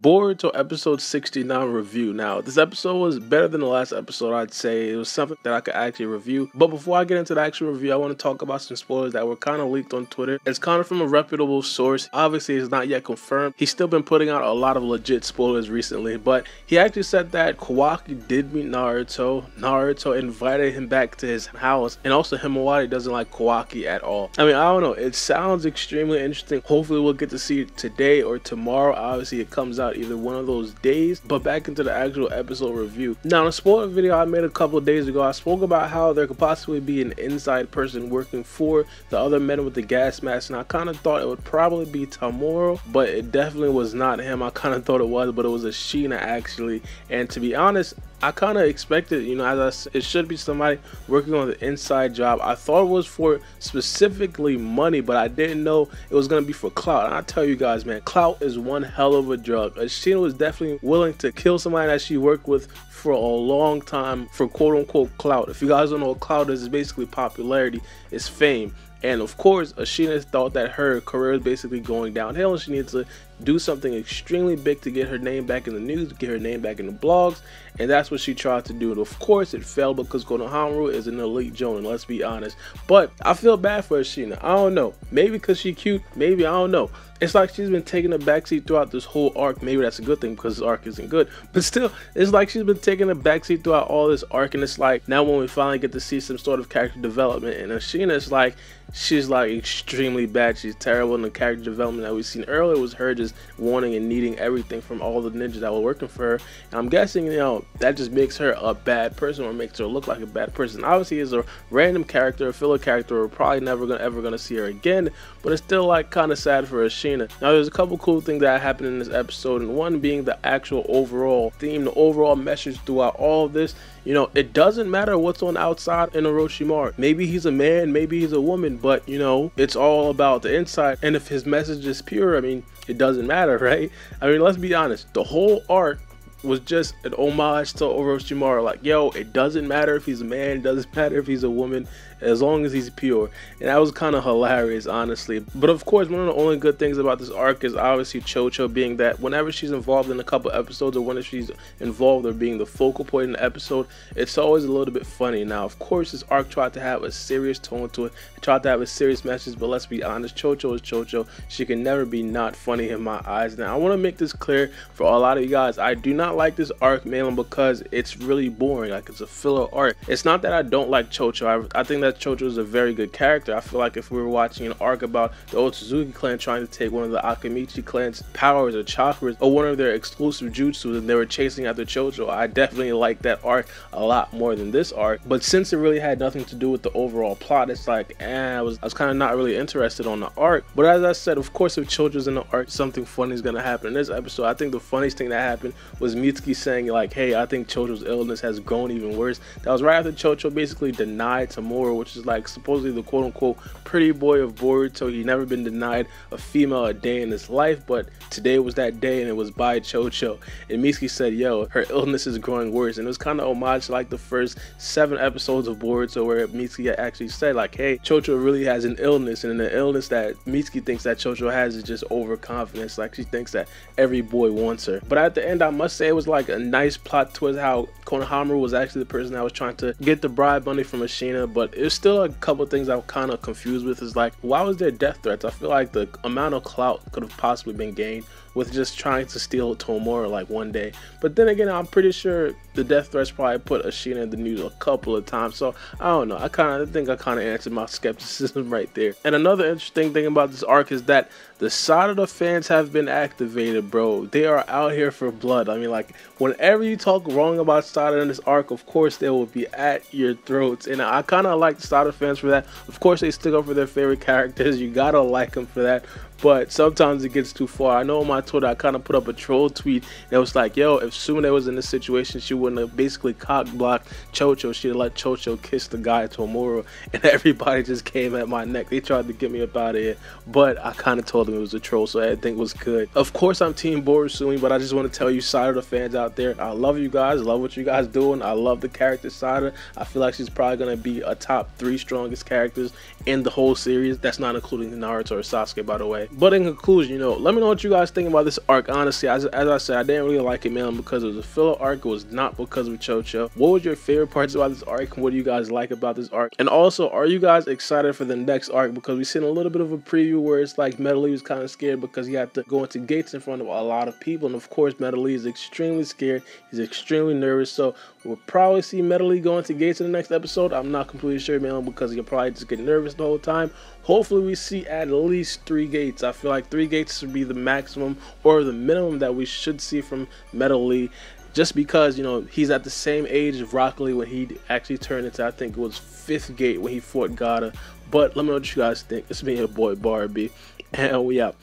Boruto episode 69 review. Now, this episode was better than the last episode, I'd say. It was something that I could actually review. But before I get into the actual review, I want to talk about some spoilers that were kind of leaked on Twitter. It's kind of from a reputable source. Obviously, it's not yet confirmed. He's still been putting out a lot of legit spoilers recently, but he actually said that Kawaki did meet Naruto. Naruto invited him back to his house, and also Himawari doesn't like Kawaki at all. I mean, I don't know. It sounds extremely interesting. Hopefully, we'll get to see it today or tomorrow. Obviously, it comes out either one of those days. But back into the actual episode review. Now, in a spoiler video I made a couple of days ago, I spoke about how there could possibly be an inside person working for the other men with the gas mask, and I kind of thought it would probably be Tamura, but it definitely was not him. I kind of thought it was, but it was Ashina actually. And to be honest, I kind of expected, you know, as I said, it should be somebody working on the inside job. I thought it was for specifically money, but I didn't know it was going to be for clout. And I tell you guys, man, clout is one hell of a drug. Ashina was definitely willing to kill somebody that she worked with for a long time for quote-unquote clout. If you guys don't know what clout is, it's basically popularity, it's fame. And of course, Ashina thought that her career is basically going downhill and she needs to do something extremely big to get her name back in the news, to get her name back in the blogs, and that's what she tried to do. And of course, it failed because Konohamaru is an elite jonin, let's be honest. But I feel bad for Ashina. I don't know. Maybe because she's cute. Maybe, I don't know. It's like she's been taking a backseat throughout this whole arc. Maybe that's a good thing because this arc isn't good. But still, it's like she's been taking a backseat throughout all this arc. And it's like now when we finally get to see some sort of character development, and Ashina is like, she's like extremely bad. She's terrible. And the character development that we've seen earlier was her just wanting and needing everything from all the ninjas that were working for her. And I'm guessing, you know, that just makes her a bad person or makes her look like a bad person. Obviously, as a random character, a filler character, we're probably never ever gonna see her again. But it's still like kind of sad for Ashina. Now, there's a couple cool things that happened in this episode, and one being the actual overall theme, the overall message throughout all of this. You know, it doesn't matter what's on the outside in Orochimaru. Maybe he's a man, maybe he's a woman, but you know, it's all about the inside. And if his message is pure, I mean, it doesn't matter, right? I mean, let's be honest, the whole arc was just an homage to Orochimaru. Like, yo, it doesn't matter if he's a man, it doesn't matter if he's a woman, as long as he's pure. And that was kind of hilarious, honestly. But of course, one of the only good things about this arc is obviously Chocho being that whenever she's involved in a couple episodes, or whenever she's involved or being the focal point in the episode, it's always a little bit funny. Now, of course, this arc tried to have a serious tone to it. It tried to have a serious message, but let's be honest, Chocho is Chocho. She can never be not funny in my eyes. Now, I want to make this clear for a lot of you guys. I do not like this arc mainly because it's really boring. Like, it's a filler arc. It's not that I don't like Chocho. I think that Chocho is a very good character. I feel like if we were watching an arc about the Otsutsuki clan trying to take one of the Akamichi clan's powers or chakras or one of their exclusive jutsu and they were chasing after Chocho, I definitely like that arc a lot more than this arc. But since it really had nothing to do with the overall plot, it's like, I was kind of not really interested on the arc. But as I said, of course, if Chocho's in the arc, something funny is going to happen in this episode. I think the funniest thing that happened was Mitsuki saying like, hey, I think Chocho's illness has grown even worse. That was right after Chocho basically denied Tamura, which is like supposedly the quote-unquote pretty boy of Boruto. He never been denied a female a day in his life, but today was that day and it was by Chocho. And Mitsuki said, yo, her illness is growing worse. And it was kind of homage to like the first 7 episodes of Boruto where Mitsuki actually said like, hey, Chocho really has an illness, and the illness that Mitsuki thinks that Chocho has is just overconfidence. Like, she thinks that every boy wants her. But at the end, I must say it was like a nice plot twist how Konohamaru was actually the person that was trying to get the bribe money from Ashina. But it's still a couple things I'm kind of confused with. Is like, why was there death threats? I feel like the amount of clout could have possibly been gained with just trying to steal Tomura like one day. But then again, I'm pretty sure the death threats probably put Ashina in the news a couple of times. So I don't know. I think I kind of answered my skepticism right there. And another interesting thing about this arc is that the side of the fans have been activated, bro. They are out here for blood. I mean, like, whenever you talk wrong about Sada in this arc, of course they will be at your throats. And I kind of like the Sada fans for that. Of course, they stick up for their favorite characters. You gotta like them for that. But sometimes it gets too far. I know on my Twitter, I kind of put up a troll tweet that was like, yo, if Sumire was in this situation, she wouldn't have basically cock-blocked Chocho. She'd have let Chocho kiss the guy Tomura, and everybody just came at my neck. They tried to get me up out of here, but I kind of told them it was a troll, so I think it was good. Of course, I'm Team Borusumi, but I just want to tell you, Sada fans out there, I love you guys. I love what you guys doing. I love the character Sada. I feel like she's probably going to be a top 3 strongest characters in the whole series. That's not including Naruto or Sasuke, by the way. But in conclusion, let me know what you guys think about this arc. Honestly, as I said, I didn't really like it, man, because it was a filler arc. It was not because of Chocho. What was your favorite parts about this arc, and what do you guys like about this arc? And also, are you guys excited for the next arc? Because we've seen a little bit of a preview where it's like Metal Lee was kind of scared because he had to go into gates in front of a lot of people, and of course Metal Lee is extremely scared. He's extremely nervous, so we'll probably see Metal Lee go into gates in the next episode. I'm not completely sure, man, because he'll probably just get nervous the whole time. Hopefully we see at least 3 gates. I feel like 3 gates should be the maximum or the minimum that we should see from Metal Lee, just because, he's at the same age of Rock Lee when he actually turned into, I think it was 5th gate when he fought Gata. But let me know what you guys think. It's me, your boy Barbie, and we out.